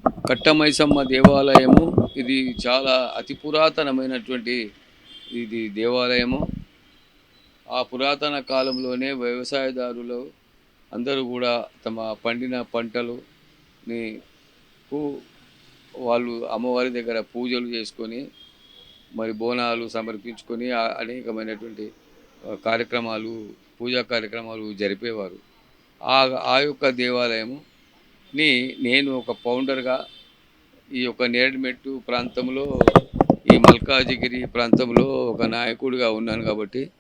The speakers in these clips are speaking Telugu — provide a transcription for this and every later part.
కట్టమైసమ్మ దేవాలయము ఇది చాలా అతి పురాతనమైనటువంటి ఇది దేవాలయము. ఆ పురాతన కాలంలోనే వ్యవసాయదారులు అందరూ కూడా తమ పండిన పంటలుని కు- వాళ్ళు అమ్మవారి దగ్గర పూజలు చేసుకొని మరి బోనాలు సమర్పించుకొని అనేకమైనటువంటి కార్యక్రమాలు పూజా కార్యక్రమాలు జరిపేవారు. ఆ ఆ యొక్క దేవాలయంని నేను ఒక ఫౌండర్గా ఈ యొక్క నేరేడుమెట్టు ప్రాంతంలో ఈ మల్కాజిగిరి ప్రాంతంలో ఒక నాయకుడిగా ఉన్నాను కాబట్టి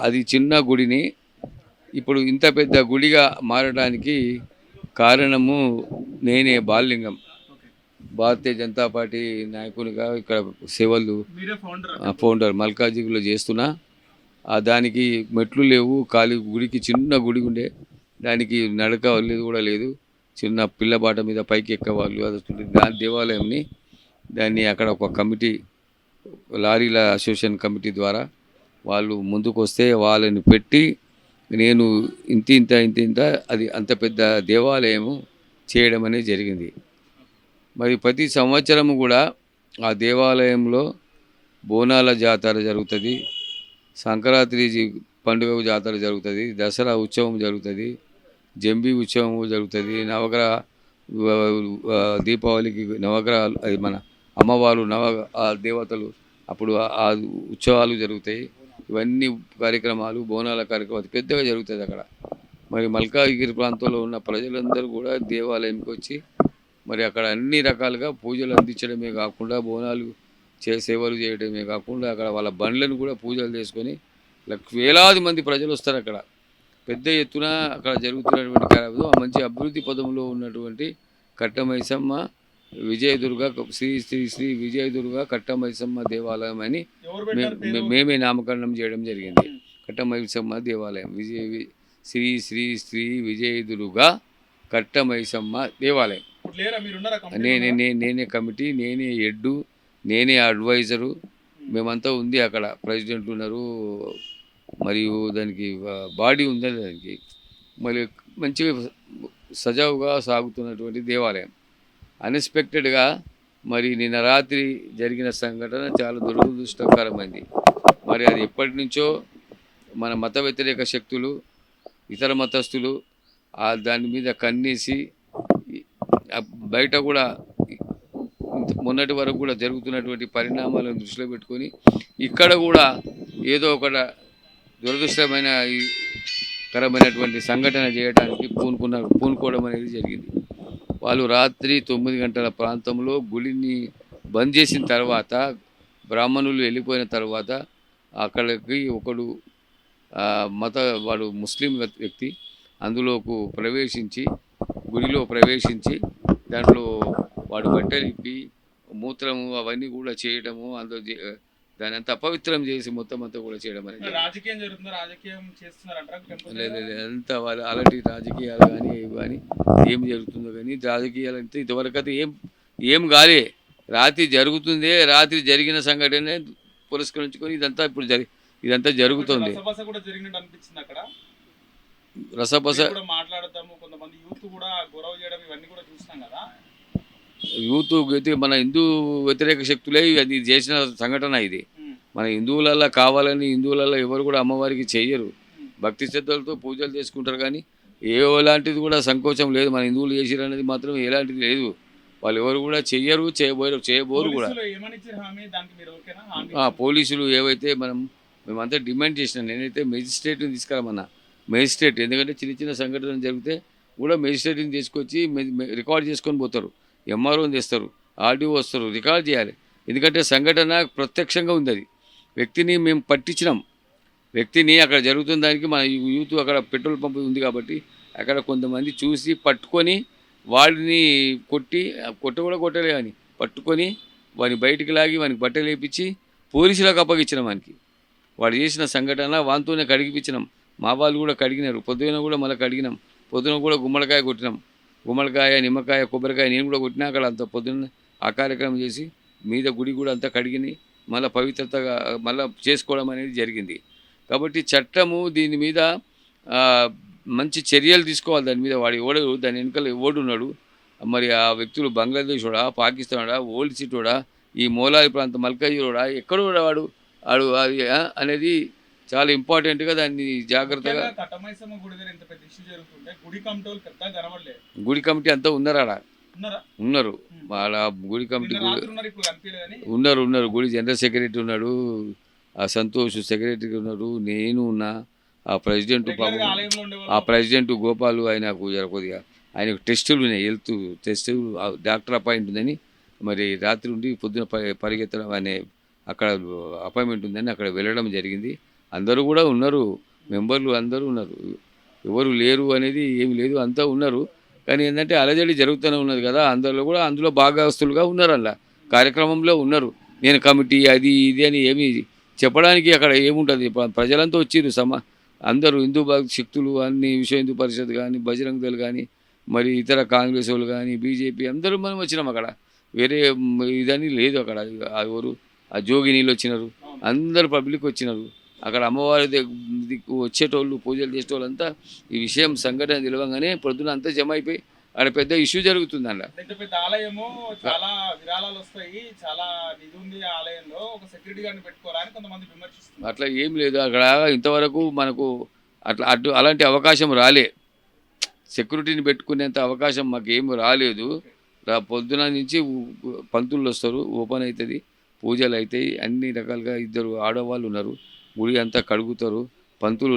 అది చిన్న గుడిని ఇప్పుడు ఇంత పెద్ద గుడిగా మారడానికి కారణము నేనే బాలలింగం. భారతీయ జనతా పార్టీ నాయకునిగా ఇక్కడ సేవలు ఫౌండర్ మల్కాజిగిరిలో చేస్తున్నా. దానికి మెట్లు లేవు, ఖాళీ గుడికి చిన్న గుడి ఉండే, దానికి నడక లేదు కూడా లేదు. చిన్న పిల్లబాట మీద పైకి ఎక్కేవాళ్ళు అది దేవాలయంని. దాన్ని అక్కడ ఒక కమిటీ, లారీల అసోసియేషన్ కమిటీ ద్వారా వాళ్ళు ముందుకు వస్తే వాళ్ళని పెట్టి నేను ఇంత అది అంత పెద్ద దేవాలయము చేయడం అనేది జరిగింది. మరి ప్రతి సంవత్సరము కూడా ఆ దేవాలయంలో బోనాల జాతర జరుగుతుంది, సంక్రాంతి పండుగ జాతర జరుగుతుంది, దసరా ఉత్సవం జరుగుతుంది, జంబి ఉత్సవం జరుగుతుంది, నవగ్రహ దీపావళికి నవగ్రహాలు అది మన అమ్మవారు దేవతలు అప్పుడు ఆ ఉత్సవాలు జరుగుతాయి. ఇవన్నీ కార్యక్రమాలు బోనాల కార్యక్రమాలు పెద్దగా జరుగుతుంది అక్కడ. మరి మల్కాజిగిరి ప్రాంతంలో ఉన్న ప్రజలందరూ కూడా దేవాలయంకి వచ్చి మరి అక్కడ అన్ని రకాలుగా పూజలు అందించడమే కాకుండా బోనాలు సేవలు చేయడమే కాకుండా అక్కడ వాళ్ళ బండ్లను కూడా పూజలు చేసుకొని వేలాది మంది ప్రజలు వస్తారు అక్కడ. పెద్ద ఎత్తున అక్కడ జరుగుతున్నటువంటి కార్యక్రమం మంచి అభివృద్ధి పదంలో ఉన్నటువంటి కట్టమైసమ్మ విజయదుర్గ శ్రీ శ్రీ శ్రీ విజయదుర్గ కట్టమైసమ్మ దేవాలయం అని మేమే నామకరణం చేయడం జరిగింది. కట్టమైసమ్మ దేవాలయం శ్రీ శ్రీ శ్రీ విజయదుర్గ కట్టమైసమ్మ దేవాలయం. నేనే కమిటీ, నేనే హెడ్, నేనే అడ్వైజరు, మేమంతా ఉంది అక్కడ. ప్రెసిడెంట్ ఉన్నారు, మరియు దానికి బాడీ ఉంది. దానికి మరి మంచిగా సజావుగా సాగుతున్నటువంటి దేవాలయం. అన్ఎక్స్పెక్టెడ్గా మరి నిన్న రాత్రి జరిగిన సంఘటన చాలా దురదృష్టకరమైంది. మరి అది ఎప్పటి నుంచో మన మత వ్యతిరేక శక్తులు, ఇతర మతస్థులు దాని మీద కన్నేసి బయట కూడా మొన్నటి వరకు కూడా జరుగుతున్నటువంటి పరిణామాలను దృష్టిలో పెట్టుకొని ఇక్కడ కూడా ఏదో ఒక దురదృష్టకరమైనటువంటి సంఘటన చేయడానికి పూనుకోవడం అనేది జరిగింది. వాళ్ళు రాత్రి 9 గంటల ప్రాంతంలో గుడిని బంద్ చేసిన తర్వాత, బ్రాహ్మణులు వెళ్ళిపోయిన తర్వాత అక్కడికి ఒకడు వాడు ముస్లిం వ్యక్తి అందులోకి ప్రవేశించి గుడిలో ప్రవేశించి దాంట్లో వాడు బట్టలు ఇప్పి మూత్రము అవన్నీ కూడా చేయడము, అందులో దాని అంతా అపవిత్రం చేసి మొత్తం అంతా కూడా చేయడం అనేది. లేదు అంతా వాళ్ళు అలాంటి రాజకీయాలు కానీ ఇవి కానీ ఏం జరుగుతుందో కానీ రాజకీయాలు అంటే ఇంతవరకు అయితే ఏం కాలే. రాత్రి జరుగుతుందే, రాత్రి జరిగిన సంఘటనే పురస్కరించుకొని ఇదంతా ఇప్పుడు ఇదంతా జరుగుతుంది. రసబస యూత్ మన హిందూ వ్యతిరేక శక్తులే అది చేసిన సంఘటన. ఇది మన హిందువులలో కావాలని హిందువులలో ఎవరు కూడా అమ్మవారికి చేయరు, భక్తి శ్రద్ధలతో పూజలు చేసుకుంటారు. కానీ ఎలాంటిది కూడా సంకోచం లేదు. మన హిందువులు చేసిరు అనేది మాత్రం ఎలాంటిది లేదు. వాళ్ళు ఎవరు కూడా చెయ్యరు, చేయబోరు కూడా. పోలీసులు ఏవైతే మేమంతా డిమాండ్ చేసినాం. నేనైతే మెజిస్ట్రేట్ని తీసుకురామన్నా. మెజిస్ట్రేట్ ఎందుకంటే చిన్న సంఘటనలు జరిగితే కూడా మెజిస్ట్రేట్ని తీసుకొచ్చి రికార్డ్ చేసుకొని పోతారు, ఎంఆర్ఓని తెస్తారు, ఆర్డీఓ వస్తారు, రికార్డ్ చేయాలి. ఎందుకంటే సంఘటన ప్రత్యక్షంగా ఉంది. అది వ్యక్తిని మేము పట్టించినాం. వ్యక్తిని అక్కడ జరుగుతున్న దానికి మన యూత్ అక్కడ పెట్రోల్ పంప్ ఉంది కాబట్టి అక్కడ కొంతమంది చూసి పట్టుకొని వాడిని కొట్టలే అని పట్టుకొని వాడిని బయటికి లాగి వానికి బట్టలు వేయించి పోలీసులకు అప్పగించినాం. వాడు చేసిన సంఘటన వానితోనే కడిగిపించినాం. మా వాళ్ళు కూడా కడిగినారు. పొద్దున కూడా మళ్ళీ కడిగినాం. పొద్దున కూడా గుమ్మడికాయ కొట్టినాం. గుమ్మడికాయ, నిమ్మకాయ, కొబ్బరికాయ నేను కూడా కొట్టినా. అక్కడ అంత పొద్దున్న ఆ కార్యక్రమం చేసి మీద గుడి కూడా అంతా కడిగిని మళ్ళీ పవిత్రతగా మళ్ళీ చేసుకోవడం అనేది జరిగింది. కాబట్టి చట్టము దీని మీద మంచి చర్యలు తీసుకోవాలి. దాని మీద దాని వెనుకలు ఓడున్నాడు మరి ఆ వ్యక్తులు బంగ్లాదేశోడా, పాకిస్తానోడా, ఓల్డ్ సిటోడా, ఈ మోలాలి ప్రాంతం మల్కాజ్గిరోడా, ఎక్కడో వాడు ఆడు అది అనేది చాలా ఇంపార్టెంట్‌గా దాన్ని జాగ్రత్తగా ముఖ్యంగా కట్టమైసమ్మ గుడి దగ్గర ఇంత పెద్ద ఇష్యూ జరుగుతుంటే గుడి కమిటోళ్ళు పెద్దగా కనబడలేదు. గుడి కమిటీ అంతా ఉన్నారాడ. ఉన్నారా? ఉన్నారు. వాళ్ళ గుడి కమిటీ నిన్న రాత్రి ఉన్నారు, ఇప్పుడు కనిపించలేదని. ఉన్నారు. గుడి జనరల్ సెక్రటరీ ఉన్నాడు. ఆ సంతోష్ సెక్రటరీ ఉన్నారు. నేను ఉన్నా. ఆ ప్రెసిడెంట్ రెగ్యులర్ గా పాపం ఆలయంలో ఆ ఉండేవాళ్ళు. ప్రెసిడెంట్ గోపాలు ఆయనకు కొద్దిగా ఆయనకు టెస్టులు ఉన్నాయి, హెల్త్ టెస్టులు డాక్టర్ అపాయింట్ ఉందని మరి రాత్రి ఉండి పొద్దున పరిగెత్తడం అనే అక్కడ అపాయింట్మెంట్ ఉందని అక్కడ వెళ్ళడం జరిగింది. అందరూ కూడా ఉన్నారు, మెంబర్లు అందరూ ఉన్నారు, ఎవరు లేరు అనేది ఏమి లేదు, అంతా ఉన్నారు. కానీ ఏంటంటే అలజడి జరుగుతూనే ఉన్నది కదా, అందులో భాగస్తులుగా ఉన్నారు, అలా కార్యక్రమంలో ఉన్నారు. నేను కమిటీ అది ఇది అని ఏమి చెప్పడానికి అక్కడ ఏముంటుంది, ప్రజలంతా వచ్చిర్రు అందరూ హిందూ శక్తులు అన్ని, విశ్వ హిందూ పరిషత్ కానీ, బజరంగ్ దళ్ కానీ, మరి ఇతర కాంగ్రెస్ వాళ్ళు కానీ, బీజేపీ అందరూ మనం వచ్చినాం అక్కడ. వేరే ఇదని లేదు అక్కడ. ఎవరు ఆ జోగినీళ్ళు వచ్చినారు, అందరు పబ్లిక్ వచ్చినారు. అక్కడ అమ్మవారి దిక్కు వచ్చేటోళ్ళు, పూజలు చేసేటోళ్ళు అంతా ఈ విషయం సంఘటన తెలియగానే పొద్దున అంతా జమ అయిపోయి అక్కడ పెద్ద ఇష్యూ జరుగుతుంది అలా. పెద్ద పెద్ద ఆలయము, చాలా విరాళాలు వస్తాయి, చాలా నిధి ఉంది ఆ ఆలయంలో, ఒక సెక్యూరిటీ గార్డ్ని పెట్టుకోరా అని కొంతమంది విమర్శిస్తున్నారు. అట్లా ఏం లేదు అక్కడ. ఇంతవరకు మనకు అలాంటి అవకాశం రాలే. సెక్యూరిటీని పెట్టుకునేంత అవకాశం మాకు ఏమి రాలేదు. పొద్దున నుంచి పంతులు వస్తారు, ఓపెన్ అవుతుంది, పూజలు అవుతాయి, అన్ని రకాలుగా ఇద్దరు ఆడవాళ్ళు ఉన్నారు, గుడి అంతా కడుగుతారు,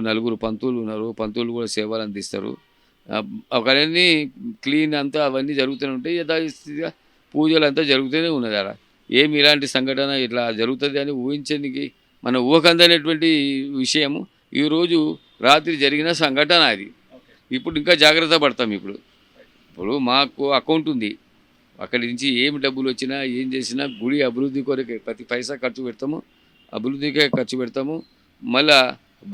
నలుగురు పంతులు ఉన్నారు, పంతులు కూడా సేవలు అందిస్తారు. అవన్నీ క్లీన్ అంతా అవన్నీ జరుగుతూనే ఉంటాయి. యథాస్థితిగా పూజలు అంతా జరుగుతూనే ఉన్నది అక్కడ. ఏమి ఇలాంటి సంఘటన ఇట్లా జరుగుతుంది అని ఊహించడానికి మన ఊహకందనేటువంటి విషయము ఈరోజు రాత్రి జరిగిన సంఘటన అది. ఇప్పుడు ఇంకా జాగ్రత్త పడతాం. ఇప్పుడు మాకు అకౌంట్ ఉంది, అక్కడి నుంచి ఏమి డబ్బులు వచ్చినా ఏం చేసినా గుడి అభివృద్ధి కొరకే ప్రతి పైసా ఖర్చు పెడతాము, అభివృద్ధికే ఖర్చు పెడతాము. మళ్ళా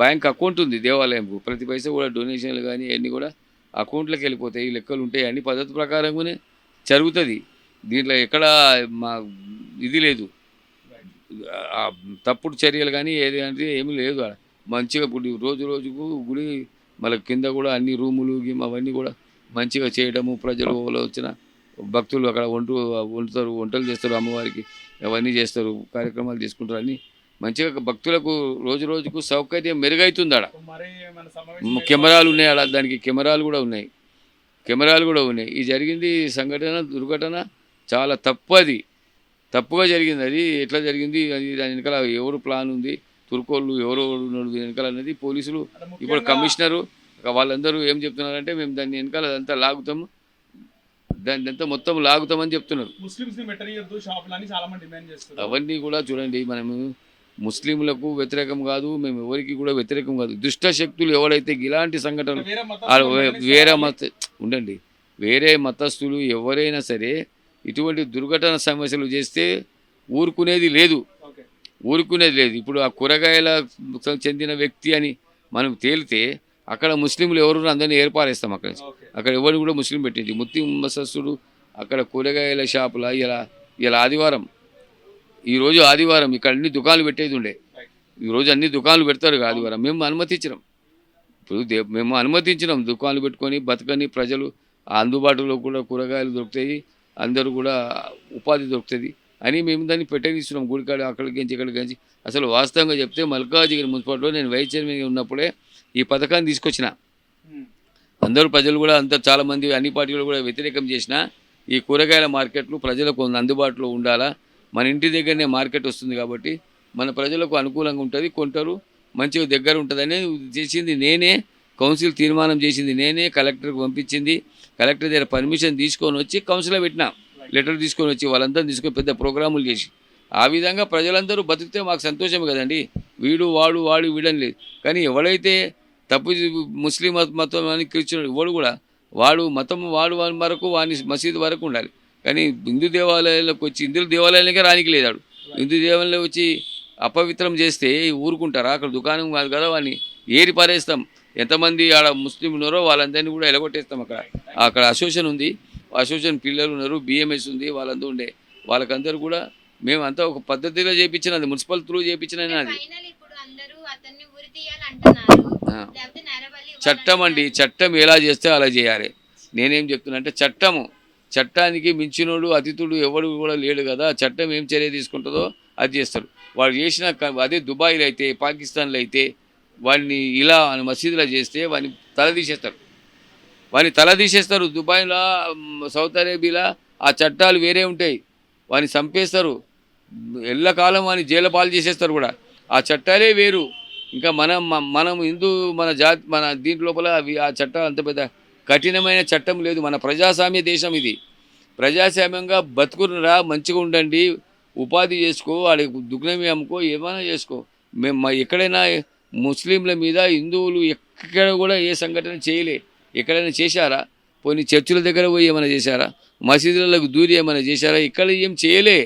బ్యాంక్ అకౌంట్ ఉంది దేవాలయంకు, ప్రతి పైసా కూడా డొనేషన్లు కానీ అన్నీ కూడా అకౌంట్లోకి వెళ్ళిపోతాయి, లెక్కలు ఉంటాయి, అన్ని పద్ధతి ప్రకారంగానే జరుగుతుంది. దీంట్లో ఎక్కడ మా ఇది లేదు, తప్పుడు చర్యలు కానీ ఏది అంటే ఏమీ లేదు. మంచిగా ఇప్పుడు రోజుకు గుడి మళ్ళీ కింద కూడా అన్ని రూములు అవన్నీ కూడా మంచిగా చేయడము, ప్రజలు వచ్చిన భక్తులు అక్కడ వండుతారు, వంటలు చేస్తారు, అమ్మవారికి అవన్నీ చేస్తారు, కార్యక్రమాలు తీసుకుంటారు, అన్నీ మంచిగా భక్తులకు రోజుకు సౌకర్యం మెరుగవుతుంది. ఆడ కెమెరాలు ఉన్నాయి, ఆడ దానికి కెమెరాలు కూడా ఉన్నాయి. ఈ జరిగింది సంఘటన, దుర్ఘటన చాలా తప్పుగా జరిగింది. అది ఎట్లా జరిగింది, అది దాని వెనకాల ఎవరు ప్లాన్ ఉంది, తుర్కోళ్ళు ఎవరు వెనకాల అనేది పోలీసులు, ఇప్పుడు కమిషనరు వాళ్ళందరూ ఏం చెప్తున్నారంటే మేము దాన్ని వెనకాల అదంతా లాగుతాము, దాన్ని మొత్తం లాగుతామని చెప్తున్నారు. అవన్నీ కూడా చూడండి, మనము ముస్లింలకు వ్యతిరేకం కాదు, మేము ఎవరికి కూడా వ్యతిరేకం కాదు. దుష్ట శక్తులు ఎవరైతే ఇలాంటి సంఘటనలు వేరే మతస్థులు ఎవరైనా సరే ఇటువంటి దుర్ఘటన సమస్యలు చేస్తే ఊరుకునేది లేదు. ఇప్పుడు ఆ కూరగాయల చెందిన వ్యక్తి అని మనం తేలితే అక్కడ ముస్లింలు ఎవరు అందరినీ ఏర్పారేస్తాం. అక్కడ ఎవరిని కూడా ముస్లిం పెట్టింది, ముస్లిం మతస్థుడు అక్కడ కూరగాయల షాపుల ఇలా ఆదివారం, ఈరోజు ఆదివారం ఇక్కడ అన్ని దుకాణాలు పెట్టేది ఉండే, ఈరోజు అన్ని దుకాణాలు పెడతారు ఆదివారం. మేము అనుమతించినాం దుకాణాలు పెట్టుకొని బతకని ప్రజలు, అందుబాటులో కూడా కూరగాయలు దొరుకుతాయి, అందరూ కూడా ఉపాధి దొరుకుతుంది అని మేము దాన్ని పెట్టనిస్తున్నాం. గుడికాడ ఇక్కడికి అసలు వాస్తవంగా చెప్తే మల్కాజ్గిరి మున్సిపాలిటీలో నేను వైస్ చైర్మన్గా ఉన్నప్పుడే ఈ పథకాన్ని తీసుకొచ్చిన. అందరూ ప్రజలు కూడా చాలామంది అన్ని పార్టీలు కూడా వ్యతిరేకం చేసిన ఈ కూరగాయల మార్కెట్లు ప్రజలకు అందుబాటులో ఉండాలా, మన ఇంటి దగ్గరనే మార్కెట్ వస్తుంది కాబట్టి మన ప్రజలకు అనుకూలంగా ఉంటుంది, కొంటారు, మంచిగా దగ్గర ఉంటుందని చేసింది నేనే. కౌన్సిల్ తీర్మానం చేసింది నేనే, కలెక్టర్కి పంపించింది, కలెక్టర్ దగ్గర పర్మిషన్ తీసుకొని వచ్చి కౌన్సిల్లో పెట్టినా, లెటర్ తీసుకొని వచ్చి వాళ్ళందరూ తీసుకొని పెద్ద ప్రోగ్రాములు చేసి ఆ విధంగా ప్రజలందరూ బతికితే మాకు సంతోషం కదండి. వాడు వీడని లేదు. కానీ ఎవడైతే తప్పు ముస్లిం మతం అని క్రిస్టియన్ ఎవడు కూడా వాడు మతం వాడి వరకు వాని మసీదు వరకు ఉండాలి. కానీ హిందూ దేవాలయాలకు వచ్చి హిందూ దేవాలయాలకే రానికి లేదాడు. హిందూ దేవాలయంలో వచ్చి అపవిత్రం చేస్తే ఊరుకుంటారా? అక్కడ దుకాణం కాదు కదా, వాడిని ఏరి పారేస్తాం. ఎంతమంది ఆడ ముస్లిం ఉన్నారో వాళ్ళందరినీ కూడా ఎలగొట్టేస్తాం. అక్కడ అసోసియేషన్ ఉంది, అసోసియేషన్ పిల్లలు ఉన్నారు, బిఎంఎస్ ఉంది, వాళ్ళందరూ ఉండే వాళ్ళకందరూ కూడా మేమంతా ఒక పద్ధతిలో చేయించినది, మున్సిపల్ త్రూ చేయించిన చట్టం అండి. చట్టం ఎలా చేస్తే అలా చేయాలి. నేనేం చెప్తున్నా అంటే చట్టము చట్టానికి మించినోడు అతిథుడు ఎవడు కూడా లేడు కదా, చట్టం ఏం చర్య తీసుకుంటుందో అది చేస్తారు. వాడు చేసిన అదే దుబాయ్లో అయితే పాకిస్తాన్లో అయితే వాడిని ఇలా మసీదులో చేస్తే వాడిని తల తీసేస్తారు. దుబాయ్లో సౌత్ అరేబియాలో ఆ చట్టాలు వేరే ఉంటాయి. వాడిని చంపేస్తారు, ఎల్లకాలం వాడిని జైలు పాలు చేసేస్తారు కూడా. ఆ చట్టాలే వేరు. ఇంకా మనం మన దీంట్ లోపల ఆ చట్టాలు అంత పెద్ద కఠినమైన చట్టం లేదు. మన ప్రజాస్వామ్య దేశం ఇది. ప్రజాస్వామ్యంగా బతుకురా, మంచిగా ఉండండి, ఉపాధి చేసుకో, వాడికి దుగ్నమి అమ్ముకో, ఏమైనా చేసుకో. మేము ఎక్కడైనా ముస్లింల మీద హిందువులు ఎక్కడ కూడా ఏ సంఘటన చేయలే. ఎక్కడైనా చేశారా? పోనీ చర్చిల దగ్గర పోయి ఏమైనా చేశారా? మసీదులకు దూరి ఏమైనా చేశారా? ఇక్కడ ఏం చేయలే.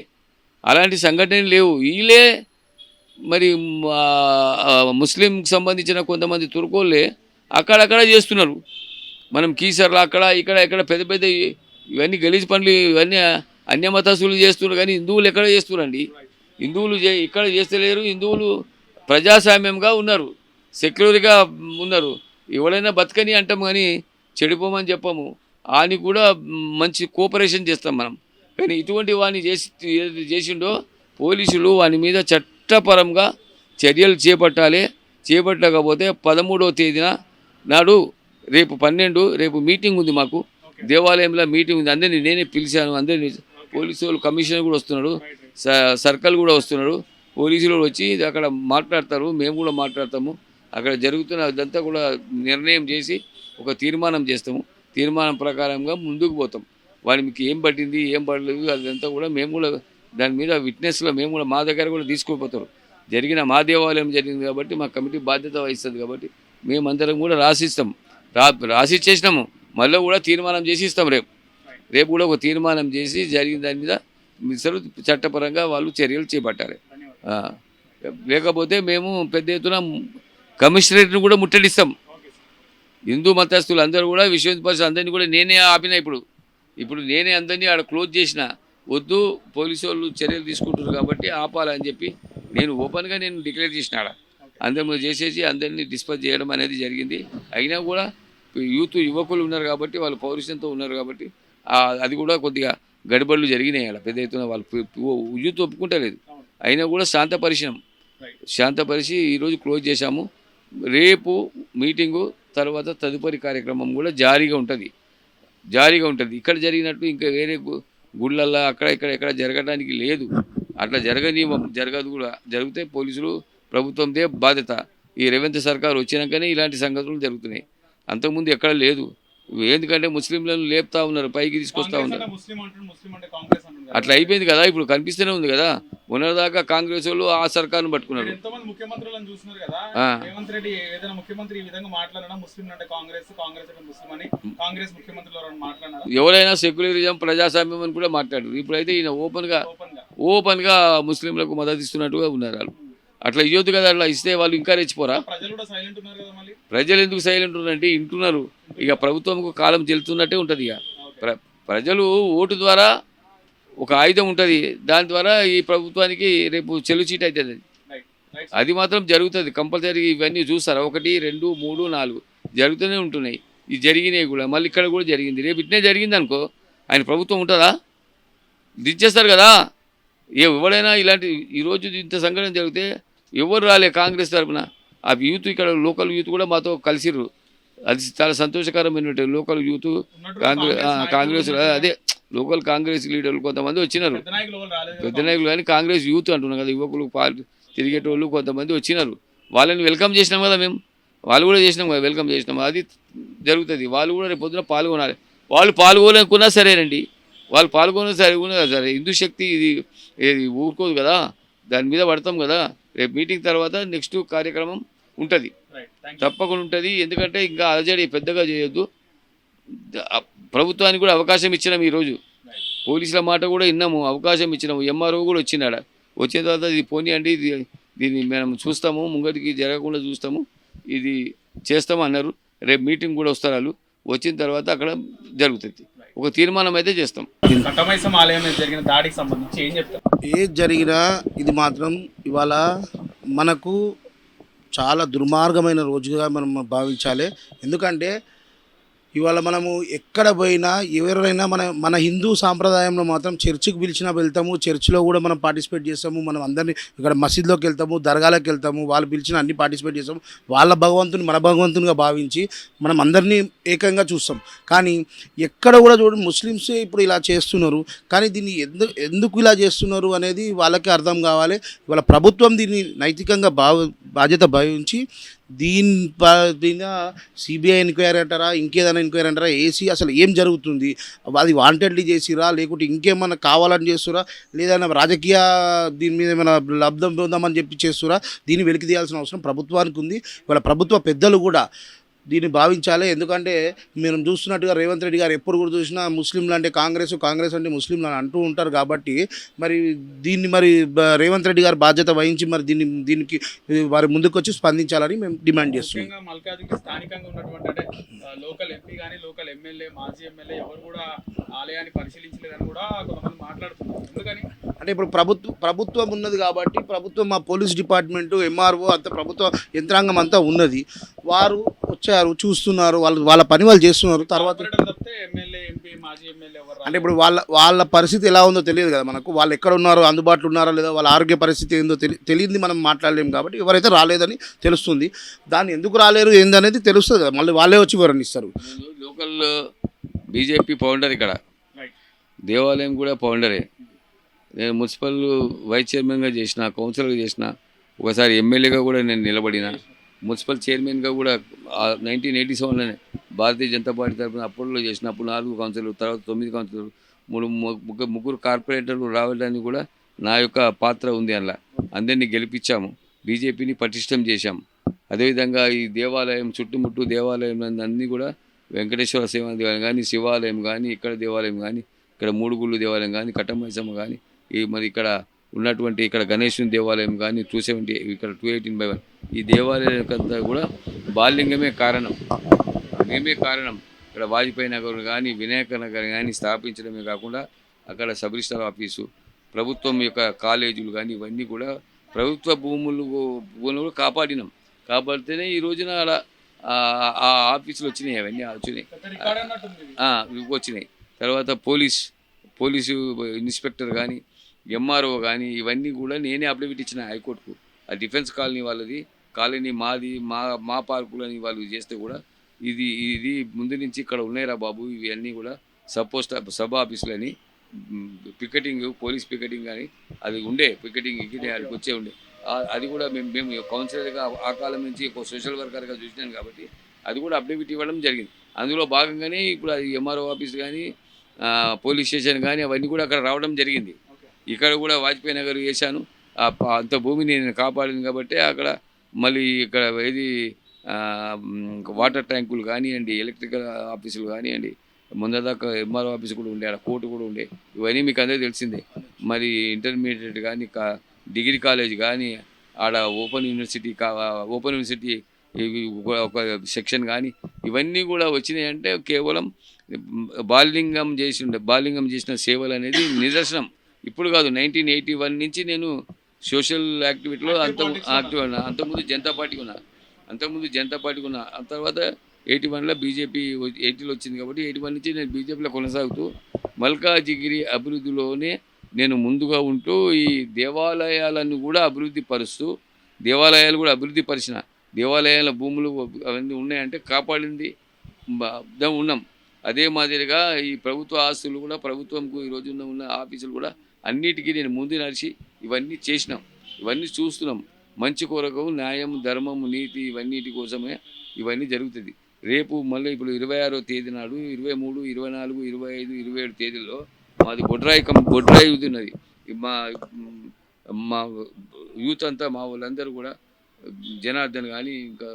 అలాంటి సంఘటనలు లేవు. వీళ్ళే మరి ముస్లింకి సంబంధించిన కొంతమంది తుర్కోళ్ళే అక్కడక్కడ చేస్తున్నారు. మనం కీసర్లు అక్కడ ఇక్కడ పెద్ద పెద్ద ఇవన్నీ గలీజ్ పనులు, ఇవన్నీ అన్యమతస్తులు చేస్తున్నారు. కానీ హిందువులు ఎక్కడ చేస్తున్నారండి? హిందువులు ఇక్కడ చేస్తలేరు. హిందువులు ప్రజాస్వామ్యంగా ఉన్నారు, సెక్యులర్గా ఉన్నారు. ఎవరైనా బతకని అంటాం కానీ చెడిపోమని చెప్పము. వాని కూడా మంచి కోఆపరేషన్ చేస్తాం మనం. కానీ ఇటువంటి వాడిని చేసిండో పోలీసులు వాని మీద చట్టపరంగా చర్యలు చేపట్టాలి. చేపట్టకపోతే 13వ తేదీన నాడు రేపు 12 రేపు మీటింగ్ ఉంది మాకు, దేవాలయంలో మీటింగ్ ఉంది. అందరినీ నేనే పిలిచాను. అందరినీ పోలీసు వాళ్ళు, కమిషనర్ కూడా వస్తున్నాడు, సర్కిల్ కూడా వస్తున్నాడు. పోలీసులు వచ్చి అక్కడ మాట్లాడతారు, మేము కూడా మాట్లాడతాము. అక్కడ జరుగుతున్న అదంతా కూడా నిర్ణయం చేసి ఒక తీర్మానం చేస్తాము. తీర్మానం ప్రకారంగా ముందుకు పోతాం. వాడికి ఏం పట్టింది, ఏం పడలేదు, అదంతా కూడా మేము కూడా దాని మీద విట్నెస్లో మేము కూడా మా దగ్గర కూడా తీసుకుపోతారు. మా దేవాలయం జరిగింది కాబట్టి మా కమిటీ బాధ్యత వహిస్తుంది కాబట్టి మేమందరం కూడా రాసిచ్చేసినాము. మళ్ళీ కూడా తీర్మానం చేసి ఇస్తాం. రేపు కూడా ఒక తీర్మానం చేసి జరిగిన దాని మీద మిసరు చట్టపరంగా వాళ్ళు చర్యలు చేపట్టాలి. లేకపోతే మేము పెద్ద ఎత్తున కమిషనరేట్ను కూడా ముట్టడిస్తాం. హిందూ మతస్థులు అందరూ కూడా, విశ్వ హిందూ పరిషత్ అందరినీ కూడా నేనే ఆపిన. ఇప్పుడు నేనే అందరినీ ఆడ క్లోజ్ చేసిన. వద్దు, పోలీసు వాళ్ళు చర్యలు తీసుకుంటున్నారు కాబట్టి ఆపాలని చెప్పి నేను ఓపెన్గా డిక్లేర్ చేసిన. ఆడ అందరూ చేసేసి అందరినీ డిస్పజ్ చేయడం అనేది జరిగింది. అయినా కూడా యువకులు ఉన్నారు కాబట్టి, వాళ్ళు పౌరుషంతో ఉన్నారు కాబట్టి అది కూడా కొద్దిగా గడిబడులు జరిగినాయి. ఆడ పెద్ద ఎత్తున వాళ్ళు యూత్ ఒప్పుకుంటలేదు. అయినా కూడా శాంతపరిచి ఈరోజు క్లోజ్ చేశాము. రేపు మీటింగు తర్వాత తదుపరి కార్యక్రమం కూడా జారీగా ఉంటుంది. ఇక్కడ జరిగినట్టు ఇంకా వేరే గుళ్ళల్లో ఎక్కడ జరగడానికి లేదు. అట్లా జరగదు కూడా. జరిగితే పోలీసులు, ప్రభుత్వందే బాధ్యత. ఈ రేవంత్ సర్కార్ వచ్చినాకనే ఇలాంటి సంగతులు జరుగుతున్నాయి. అంతకుముందు ఎక్కడ లేదు. ఎందుకంటే ముస్లింలను లేపుతా ఉన్నారు, పైకి తీసుకొస్తా ఉన్నారు. అట్లా అయిపోయింది కదా. ఇప్పుడు కనిపిస్తూనే ఉంది కదా. మొన్నదాకా కాంగ్రెస్ వాళ్ళు ఆ సర్కార్ను పట్టుకున్నారు. ఎవరైనా సెక్యులరిజం, ప్రజాస్వామ్యం అని కూడా మాట్లాడారు. ఇప్పుడైతే ఈయన ఓపెన్గా ముస్లింలకు మద్దతు ఇస్తున్నట్టుగా ఉన్నారు వాళ్ళు. అట్లా ఇవ్వద్దు కదా. అట్లా ఇస్తే వాళ్ళు ఇంకా రెచ్చిపోరా? ప్రజలు ఎందుకు సైలెంట్ ఉన్నారంటే వింటున్నారు. ఇక ప్రభుత్వంకు కాలం చెల్లుతున్నట్టే ఉంటుంది. ఇక ప్రజలు ఓటు ద్వారా ఒక ఆయుధం ఉంటుంది, దాని ద్వారా ఈ ప్రభుత్వానికి రేపు చెల్లుచీట అవుతుంది. అది మాత్రం జరుగుతుంది కంపల్సరీ. ఇవన్నీ చూస్తారా? 1, 2, 3, 4 జరుగుతూనే ఉంటున్నాయి. ఇది జరిగినాయి కూడా. మళ్ళీ ఇక్కడ కూడా జరిగింది. రేపు ఇట్నే జరిగింది అనుకో, ఆయన ప్రభుత్వం ఉంటుందా? దించేస్తారు కదా. ఎవడైనా ఇలాంటి ఈరోజు ఇంత సంఘటన జరిగితే ఎవరు రాలే కాంగ్రెస్ తరఫున. ఆ యూత్, ఇక్కడ లోకల్ యూత్ కూడా మాతో కలిసిర్రు. అది చాలా సంతోషకరమైన. లోకల్ యూత్ కాంగ్రెస్ అదే లోకల్ కాంగ్రెస్ లీడర్లు కొంతమంది వచ్చినారు. పెద్ద నాయకులు కానీ కాంగ్రెస్ యూత్ అంటున్నాం కదా, యువకులు తిరిగేటోళ్ళు కొంతమంది వచ్చినారు. వాళ్ళని వెల్కమ్ చేసినాం కదా మేము. వాళ్ళు కూడా చేసినాం కదా, వెల్కమ్ చేసినాం. అది జరుగుతుంది. వాళ్ళు కూడా రేపు పొద్దున పాల్గొనాలి. వాళ్ళు పాల్గొనకున్నా సరేనండి. వాళ్ళు పాల్గొన సరే. హిందూ శక్తి ఇది ఊరుకోదు కదా, దాని మీద పడతాం కదా. రేపు మీటింగ్ తర్వాత నెక్స్ట్ కార్యక్రమం ఉంటుంది, తప్పకుండా ఉంటుంది. ఎందుకంటే ఇంకా అలజడి పెద్దగా చేయొద్దు. ప్రభుత్వానికి కూడా అవకాశం ఇచ్చినాం. ఈరోజు పోలీసుల మాట కూడా విన్నాము, అవకాశం ఇచ్చినాము. ఎంఆర్ఓ కూడా వచ్చినాడ. వచ్చిన తర్వాత ఇది పోనీ అండి, దీన్ని మేము చూస్తాము, ముంగటికి జరగకుండా చూస్తాము, ఇది చేస్తాము అన్నారు. రేపు మీటింగ్ కూడా వస్తారు. వాళ్ళు వచ్చిన తర్వాత అక్కడ జరుగుతుంది. ఒక తీర్మానం అయితే చేస్తాం. ఏది జరిగినా ఇది మాత్రం ఇవాళ మనకు చాలా దుర్మార్గమైన రోజుగా మనం భావించాలి. ఎందుకంటే ఇవాళ మనము ఎక్కడ పోయినా ఎవరైనా మన హిందూ సాంప్రదాయంలో మాత్రం చర్చికి పిలిచినా వెళ్తాము, చర్చిలో కూడా మనం పార్టిసిపేట్ చేస్తాము. మనం అందరినీ ఇక్కడ మసీద్లోకి వెళ్తాము, దర్గాలకు వెళ్తాము, వాళ్ళు పిలిచిన అన్ని పార్టిసిపేట్ చేస్తాము. వాళ్ళ భగవంతుని మన భగవంతునిగా భావించి మనం అందరినీ ఏకంగా చూస్తాం. కానీ ఎక్కడ కూడా చూడండి ముస్లిమ్సే ఇప్పుడు ఇలా చేస్తున్నారు. కానీ దీన్ని ఎందుకు ఇలా చేస్తున్నారు అనేది వాళ్ళకి అర్థం కావాలి. ఇవాళ ప్రభుత్వం దీన్ని నైతికంగా బాధ్యత భావించి దీని సిబిఐ ఎంక్వైరీ అంటారా, ఇంకేదైనా ఎంక్వైరీ అంటారా, ఏసీ అసలు ఏం జరుగుతుంది, అది వాంటెడ్లీ చేసిరా లేకుంటే ఇంకేమన్నా కావాలని చేస్తురా, లేదా రాజకీయ దీని మీద ఏమైనా లబ్ధం పొందామని చెప్పి చేస్తురా, దీన్ని వెలికి తీయాల్సిన అవసరం ప్రభుత్వానికి ఉంది. ఇవాళ ప్రభుత్వ పెద్దలు కూడా దీన్ని భావించాలి. ఎందుకంటే మనం చూస్తున్నట్టుగా రేవంత్ రెడ్డి గారు ఎప్పుడు కూడా చూసినా ముస్లింలు అంటే కాంగ్రెస్ అంటే ముస్లింలు అని అంటూ ఉంటారు. కాబట్టి మరి దీన్ని రేవంత్ రెడ్డి గారు బాధ్యత వహించి మరి దీనికి వారి ముందుకు వచ్చి స్పందించాలని మేము డిమాండ్ చేస్తున్నాం. ముఖ్యంగా మల్కాజ్గిరి స్థానికంగా ఉన్నటువంటి అంటే లోకల్ ఎంపీ కానీ లోకల్ ఎమ్మెల్యే మాజీ ఎమ్మెల్యే ఎవరు కూడా ఆలయాన్ని పరిశీలించలేదని కూడా కొంతమంది మాట్లాడుతున్నారు. ఎందుకని అంటే ఇప్పుడు ప్రభుత్వం ఉన్నది కాబట్టి ప్రభుత్వం మా పోలీస్ డిపార్ట్మెంటు ఎంఆర్ఓ అంత ప్రభుత్వ యంత్రాంగం అంతా ఉన్నది. వారు వచ్చారు, చూస్తున్నారు, వాళ్ళ పని వాళ్ళు చేస్తున్నారు. తర్వాత అంటే ఇప్పుడు వాళ్ళ పరిస్థితి ఎలా ఉందో తెలియదు కదా మనకు. వాళ్ళు ఎక్కడ ఉన్నారో, అందుబాటులో ఉన్నారో లేదా, వాళ్ళ ఆరోగ్య పరిస్థితి ఏందో తెలియదు, మనం మాట్లాడలేము. కాబట్టి ఎవరైతే రాలేదని తెలుస్తుంది. దాన్ని ఎందుకు రాలేరు ఏందనేది తెలుస్తుంది కదా, మళ్ళీ వాళ్ళే వచ్చి వివరణిస్తారు. లోకల్ బీజేపీ ఫౌండర్ ఇక్కడ, దేవాలయం కూడా ఫౌండరే. నేను మున్సిపల్ వైస్ చైర్మన్గా చేసిన, కౌన్సిలర్గా చేసిన, ఒకసారి ఎమ్మెల్యేగా కూడా నేను నిలబడిన, మున్సిపల్ చైర్మన్గా కూడా 1987లోనే భారతీయ జనతా పార్టీ తరఫున అప్పట్లో చేసిన. అప్పుడు 4 కౌన్సిలర్లు, తర్వాత 9 కౌన్సిలర్లు, ముగ్గురు కార్పొరేటర్లు రావడానికి కూడా నా యొక్క పాత్ర ఉంది. అందులో అందరినీ గెలిపించాము, బీజేపీని పటిష్టం చేశాము. అదేవిధంగా ఈ దేవాలయం చుట్టుముట్టు దేవాలయం అన్నీ కూడా వెంకటేశ్వర సేవ దేవాలయం కానీ, శివాలయం కానీ, ఇక్కడ దేవాలయం కానీ, ఇక్కడ మూడుగుళ్ళు దేవాలయం కానీ, కట్టమైసమ్మ కానీ, మరి ఇక్కడ ఉన్నటువంటి ఇక్కడ గణేశుని దేవాలయం కానీ 270, ఇక్కడ 218/1 ఈ దేవాలయానికంతా కూడా బాలింగమే కారణం, మేమే కారణం. ఇక్కడ వాజ్పేయి నగర్ కానీ, వినాయక నగర్ కానీ స్థాపించడమే కాకుండా అక్కడ సబ్ రిజిస్టర్ ఆఫీసు, ప్రభుత్వం యొక్క కాలేజీలు కానీ ఇవన్నీ కూడా ప్రభుత్వ భూములు కాపాడినాం. కాపాడితేనే ఈ రోజున అలా ఆ ఆఫీసులు వచ్చినాయి, అవన్నీ వచ్చినాయి. తర్వాత పోలీసు ఇన్స్పెక్టర్ కానీ, ఎంఆర్ఓ కానీ ఇవన్నీ కూడా నేనే అప్లికేట్ ఇచ్చిన హైకోర్టుకు. ఆ డిఫెన్స్ కాలనీ వాళ్ళది, కాలనీ మాది, మా పార్కులని వాళ్ళు చేస్తే కూడా ఇది ముందు నుంచి ఇక్కడ ఉన్నాయిరా బాబు, ఇవన్నీ కూడా సబ్ ఆఫీసులని పికెటింగ్, పోలీస్ పికెటింగ్ కానీ అది ఉండే, పికెటింగ్ అక్కడికి వచ్చే ఉండే. అది కూడా మేము కౌన్సిలర్గా ఆ కాలం నుంచి ఒక సోషల్ వర్కర్గా చూసినాను కాబట్టి అది కూడా అప్డేట్ ఇవ్వడం జరిగింది. అందులో భాగంగానే ఇప్పుడు అది ఎంఆర్ఓ ఆఫీస్ కానీ, పోలీస్ స్టేషన్ కానీ అవన్నీ కూడా అక్కడ రావడం జరిగింది. ఇక్కడ కూడా వాజ్పేయి నగర్ వేశాను, అంత భూమిని నేను కాపాడింది కాబట్టి అక్కడ మళ్ళీ ఇక్కడ ఏది వాటర్ ట్యాంకులు కానివ్వండి, ఎలక్ట్రికల్ ఆఫీసులు కానివ్వండి, ముందదాకా ఎంఆర్ఓ ఆఫీస్ కూడా ఉండే, అక్కడ కోర్టు కూడా ఉండే. ఇవన్నీ మీకు అందరికీ తెలిసిందే. మరి ఇంటర్మీడియట్ కానీ, డిగ్రీ కాలేజ్ కానీ, ఆడ ఓపెన్ యూనివర్సిటీ ఒక సెక్షన్ కానీ ఇవన్నీ కూడా వచ్చినాయి. అంటే కేవలం బాలింగం చేసిన సేవలు అనేది నిదర్శనం. ఇప్పుడు కాదు, 1981 నుంచి నేను సోషల్ యాక్టివిటీలో యాక్టివ్ ఉన్నా. అంతకుముందు జనతా పార్టీకి ఉన్నా. ఆ తర్వాత 81లో బీజేపీ 80లో వచ్చింది కాబట్టి 81 నుంచి నేను బీజేపీలో కొనసాగుతూ మల్కాజిగిరి అభివృద్ధిలోనే నేను ముందుగా ఉంటూ ఈ దేవాలయాలను కూడా అభివృద్ధి పరిచిన, దేవాలయాల భూములు అవన్నీ ఉన్నాయంటే కాపాడింది ఉన్నాం. అదే మాదిరిగా ఈ ప్రభుత్వ ఆస్తులు కూడా, ప్రభుత్వంకు ఈరోజు ఉన్న ఆఫీసులు కూడా అన్నిటికీ నేను ముందు నడిచి ఇవన్నీ చేసినాం, ఇవన్నీ చూస్తున్నాం. మంచి కొరకు న్యాయం, ధర్మం, నీతి ఇవన్నిటి కోసమే ఇవన్నీ జరుగుతుంది. రేపు మళ్ళీ ఇప్పుడు 26వ తేదీ నాడు 23, 24, 25, 27 తేదీల్లో మాది బొడ్రాయి యూత్ ఉన్నది. మా యూత్ అంతా, మా వాళ్ళందరూ కూడా జనార్దన్ కానీ, ఇంకా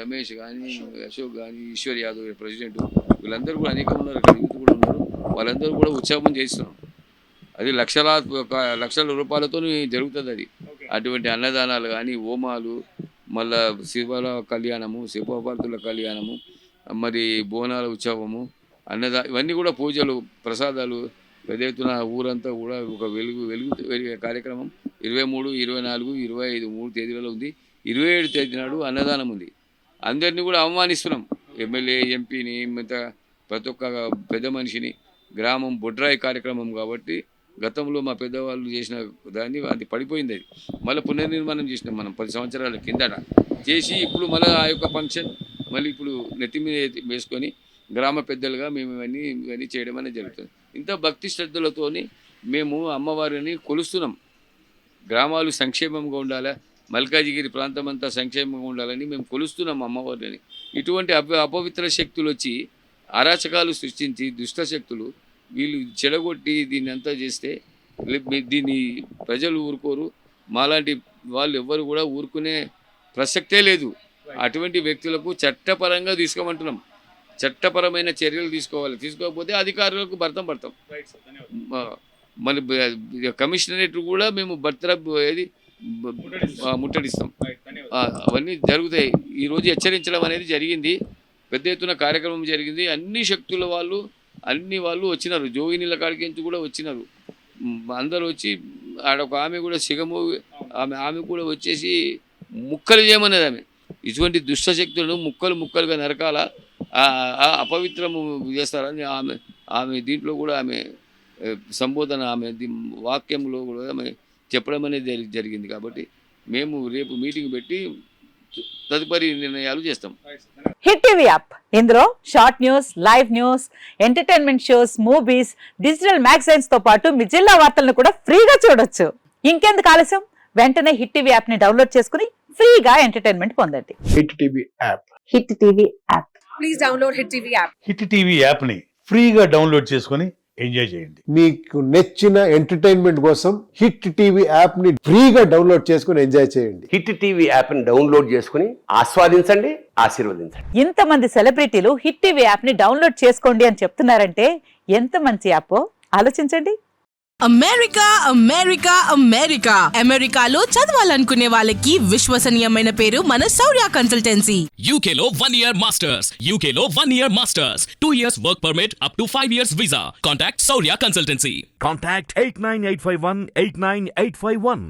రమేష్ కానీ, అశోక్ కానీ, ఈశ్వర్ యాదవ్ ప్రెసిడెంట్, వీళ్ళందరూ కూడా అనేకం ఉన్నారు, ఇక్కడ యూత్ కూడా ఉన్నారు. వాళ్ళందరూ కూడా ఉత్సాహం చేస్తున్నాం. అది లక్షల రూపాయలతో జరుగుతుంది. అది అటువంటి అన్నదానాలు కానీ, హోమాలు, మళ్ళా శివల కళ్యాణము, శివపార్తుల కళ్యాణము, మరి బోనాల ఉత్సవము, ఇవన్నీ కూడా పూజలు, ప్రసాదాలు పెద్ద ఎత్తున ఊరంతా కూడా ఒక వెలుగు కార్యక్రమం 23, 24, 25 3 తేదీలలో ఉంది. 27 తేదీ నాడు అన్నదానం ఉంది. అందరినీ కూడా ఆహ్వానిస్తున్నాం. ఎమ్మెల్యే ఎంపీని మిగతా ప్రతి ఒక్క పెద్ద మనిషిని గ్రామం బొడ్రాయి కార్యక్రమం కాబట్టి గతంలో మా పెద్దవాళ్ళు చేసిన దాన్ని అది పడిపోయింది. అది మళ్ళీ పునర్నిర్మాణం చేసినాం మనం 10 సంవత్సరాల కిందట చేసి ఇప్పుడు మళ్ళీ ఆ యొక్క ఫంక్షన్ మళ్ళీ ఇప్పుడు నెత్తి మీద వేసుకొని గ్రామ పెద్దలుగా మేము ఇవన్నీ చేయడం అనేది జరుగుతుంది. ఇంత భక్తి శ్రద్ధలతోని మేము అమ్మవారిని కొలుస్తున్నాం. గ్రామాలు సంక్షేమంగా ఉండాలా, మల్కాజిగిరి ప్రాంతం అంతా సంక్షేమంగా ఉండాలని మేము కొలుస్తున్నాం అమ్మవారిని. ఇటువంటి అపవిత్ర శక్తులు వచ్చి అరాచకాలు సృష్టించి దుష్ట శక్తులు వీళ్ళు చెడగొట్టి దీన్ని అంతా చేస్తే దీన్ని ప్రజలు ఊరుకోరు. మాలాంటి వాళ్ళు ఎవ్వరు కూడా ఊరుకునే ప్రసక్తే లేదు. అటువంటి వ్యక్తులకు చట్టపరంగా తీసుకోమంటున్నాం. చట్టపరమైన చర్యలు తీసుకోవాలి. తీసుకోకపోతే అధికారులకు భర్తం పడతాం. మన కమిషనరేట్ కూడా మేము ముట్టడిస్తాం. అవన్నీ జరుగుతాయి. ఈరోజు హెచ్చరించడం అనేది జరిగింది. పెద్ద ఎత్తున కార్యక్రమం జరిగింది. అన్ని వాళ్ళు వచ్చినారు. జోగినీళ్ళ కాడికి కూడా వచ్చినారు. అందరూ వచ్చి ఆడొక ఆమె కూడా సిగము ఆమె కూడా వచ్చేసి ముక్కలు చేయమన్నది. ఆమె ఇటువంటి దుష్టశక్తులను ముక్కలుగా నరకాల అపవిత్రము చేస్తారని ఆమె దీంట్లో కూడా ఆమె సంబోధన ఆమె వాక్యంలో కూడా ఆమె చెప్పడం అనేది జరిగింది. కాబట్టి మేము రేపు మీటింగ్ పెట్టి తదుపరి నిర్ణయాలు చేస్తాం. హిట్ టీవీ యాప్, ఇందులో short news, live news, entertainment shows, movies, digital magazines తో పాటు మీ జిల్లా వార్తలను కూడా ఫ్రీగా చూడొచ్చు. ఇంకెందుకు ఆలస్యం, వెంటనే హిట్ టీవీ యాప్ ని డౌన్లోడ్ చేసుకుని ఫ్రీగా ఎంటర్టైన్మెంట్ పొందండి. Hit TV app. Hit TV app. Please download hit TV app. Hit TV యాప్ని ఫ్రీగా డౌన్లోడ్ చేసుకొని ఎంజాయ్ చేయండి. మీకు నచ్చిన ఎంటర్టైన్మెంట్ కోసం హిట్ టీవీ యాప్ ని ఫ్రీగా డౌన్లోడ్ చేసుకొని ఎంజాయ్ చేయండి. హిట్ టీవీ యాప్ ని డౌన్లోడ్ చేసుకుని ఆస్వాదించండి, ఆశీర్వదించండి. ఇంతమంది సెలబ్రిటీలు హిట్ టీవీ యాప్ ని డౌన్లోడ్ చేసుకోండి అని చెప్తున్నారంటే ఎంత మంచి యాప్ ఆలోచించండి. అమెరికా అమెరికా అమెరికా అమెరికాలో చదవాలనుకునే వాళ్ళకి విశ్వసనీయమైన పేరు మన శౌర్య కన్సల్టెన్సీ. UK లో 1 year masters, UK లో 1 year masters, 2 years work permit up to 5 years visa. Contact Saurya Consultancy. Contact 89851 89851.